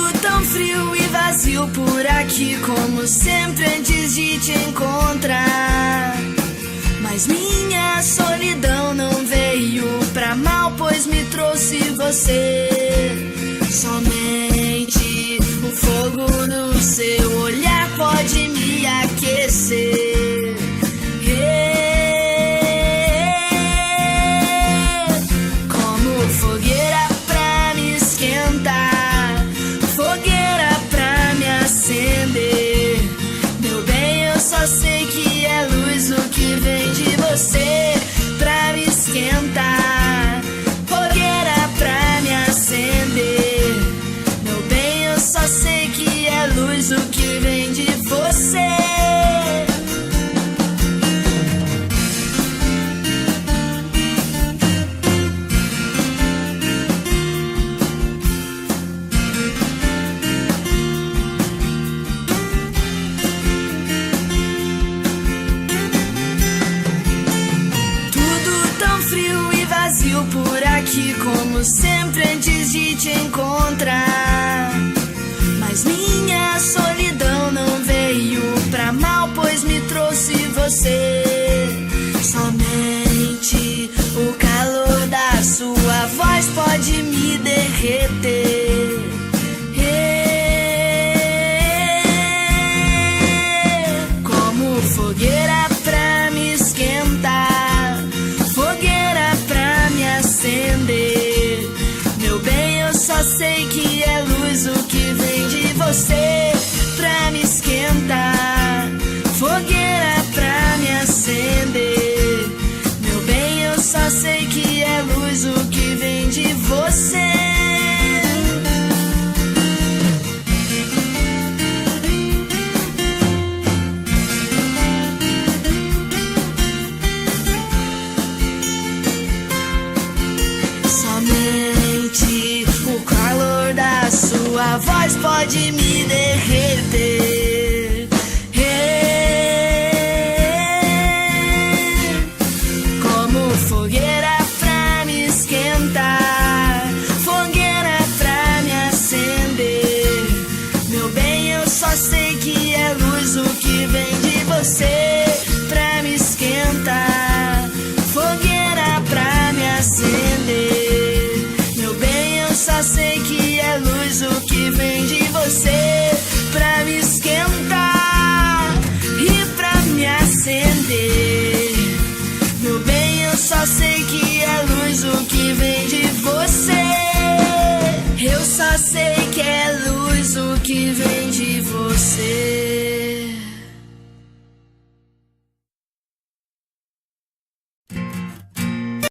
Tudo tão frio e vazio por aqui, como sempre antes de te encontrar. Mas minha solidão não veio pra mal, pois me trouxe você. Somente o fogo do seu olhar pode me aquecer. Como fogueira pra me esquentar, fogueira pra me acender. Meu bem, eu só sei que é luz o que vem de você pra me esquentar, fogueira pra me acender. Meu bem, eu só sei que é luz o que vem de você. Por aqui, como sempre antes de te encontrar. Mas minha solidão não veio pra mal, pois me trouxe você. Somente o calor da sua voz pode me derreter. Como fogueira pra me esquentar, fogueira pra me acender. Meu bem, eu só sei que é luz o que vem de você pra me esquentar, fogueira pra me acender. Meu bem, eu só sei que é luz o que vem de você. Somente o calor da sua voz pode me derreter. Como fogueira pra me esquentar, fogueira pra me acender. Meu bem, eu só sei que é luz o que vem de você pra me esquentar, fogueira pra me acender. Meu bem, eu só sei que é luz o que vem de você pra me esquentar e pra me acender. Meu bem, eu só sei que é luz o que vem de você. Eu só sei que é luz o que vem